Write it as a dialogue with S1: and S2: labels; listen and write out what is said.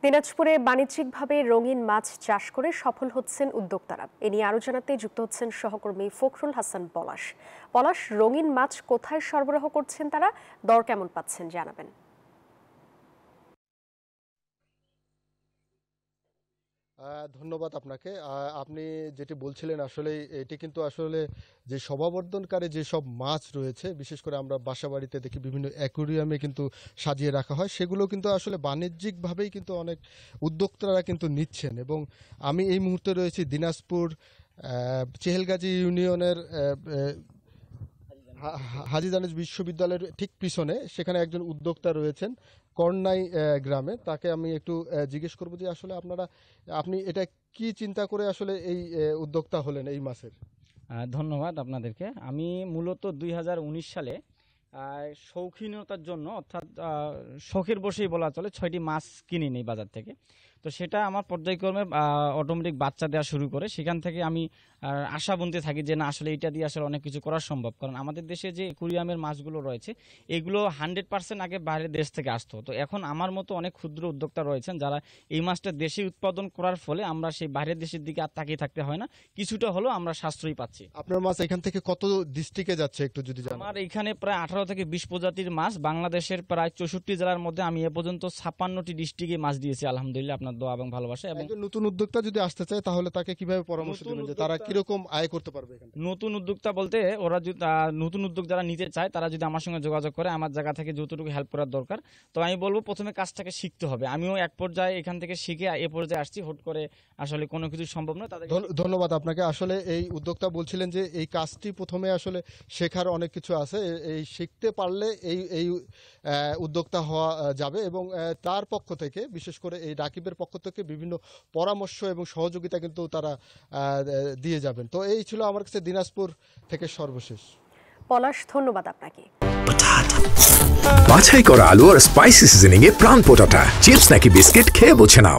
S1: দিনাজপুরে বাণিজ্যিকভাবে রঙিন মাছ চাষ করে সফল হচ্ছেন উদ্যোক্তারা। এ নিয়ে আরো জানাতে যুক্ত হচ্ছেন সহকর্মী ফখরুল হাসান পলাশ। পলাশ, রঙিন মাছ কোথায় সরবরাহ করছেন তারা, দর কেমন পাচ্ছেন জানাবেন।
S2: ধন্যবাদ আপনাকে। আপনি যেটি বলছিলেন আসলে এটি কিন্তু আসলে যে শোভাবর্ধনকারী যেসব মাছ রয়েছে, বিশেষ করে আমরা বাসাবাড়িতে দেখি বিভিন্ন অ্যাকুরিয়ামে কিন্তু সাজিয়ে রাখা হয়, সেগুলো কিন্তু আসলে বাণিজ্যিকভাবেই কিন্তু অনেক উদ্যোক্তারা কিন্তু নিচ্ছেন। এবং আমি এই মুহূর্তে রয়েছি দিনাজপুর চেহেলগাজী ইউনিয়নের হাজী দানেশ বিশ্ববিদ্যালয়ের ঠিক পিছনে। সেখানে একজন উদ্যোক্তা রয়েছেন করনাই গ্রামে। তাকে আমি একটু জিজ্ঞেস করবো যে আসলে আপনি এটা কি চিন্তা করে আসলে এই উদ্যোক্তা হলেন এই মাছের?
S3: ধন্যবাদ আপনাদেরকে। আমি মূলত 2019 সালে শৌখিনতার জন্য, অর্থাৎ শখের বসেই বলা চলে, 6টি মাছ কিনে নিই বাজার থেকে। তো সেটা আমার পর্যায়ক্রমে অটোমেটিক বাচ্চা দেওয়া শুরু করে। সেখান থেকে আমি আশা বুনতে থাকি যে না, আসলে এটা দিয়ে আসলে অনেক কিছু করা সম্ভব। কারণ আমাদের দেশে যে অ্যাকুরিয়ামের মাছগুলো রয়েছে, এগুলো 100% আগে বাইরের দেশ থেকে আসতো। তো এখন আমার মতো অনেক ক্ষুদ্র উদ্যোক্তা রয়েছেন যারা এই মাছটা দেশে উৎপাদন করার ফলে আমরা সেই বাইরের দেশের দিকে আর তাকিয়ে থাকতে হয় না, কিছুটা হলেও আমরা সাশ্রয়ী পাচ্ছি।
S2: আপনার মাছ এখান থেকে কত ডিস্ট্রিক্টে যাচ্ছে একটু যদি জানান।
S3: আমার এখানে প্রায় 18 থেকে 20 প্রজাতির মাছ, বাংলাদেশের প্রায় 64 জেলার মধ্যে আমি এ পর্যন্ত 56টি ডিস্ট্রিক্টে মাছ দিয়েছি আলহামদুলিল্লাহ, আপনার দোয়া এবং ভালোবাসা। এবং
S2: নতুন উদ্যোক্তা যদি আসতে চায় তাহলে তাকে কিভাবে পরামর্শ দেবেন যে তারা কিরকম আয় করতে পারবে?
S3: নতুন উদ্যোক্তা বলতে ওরা যদি নতুন উদ্যোগ যারা নিতে চায় তারা যদি আমার সঙ্গে যোগাযোগ করে, আমার জায়গা থেকে যতটুকু হেল্প করার দরকার, তো আমি বলবো প্রথমে কাজটাকে শিখতে হবে। আমিও এক পর্যায়ে এখান থেকে শিখে এ পর্যায়ে আসছি, হুট করে আসলে কোনো কিছু সম্ভব নয়। তাদের
S2: ধন্যবাদ আপনাকে। আসলে এই উদ্যোক্তা বলছিলেন যে এই কাজটি প্রথমে আসলে শেখার অনেক কিছু আছে, এই শিখতে পারলে এই উদ্যোক্তা হওয়া যাবে। এবং তার পক্ষ থেকে, বিশেষ করে এই রাকিবের পক্ষ থেকে বিভিন্ন পরামর্শ এবং সহযোগিতা কিন্তু তারা দিয়ে যাবেন। তো এই ছিল আমার কাছে দিনাজপুর থেকে সর্বশেষ।
S1: পলাশ, ধন্যবাদ আপনাকে।
S4: বাছাই করা আলু আর স্পাইসি সিজনিং এ প্রাণ পোটাটা চিপস নাকি বিস্কিট খেয়ে বোঝে নাও।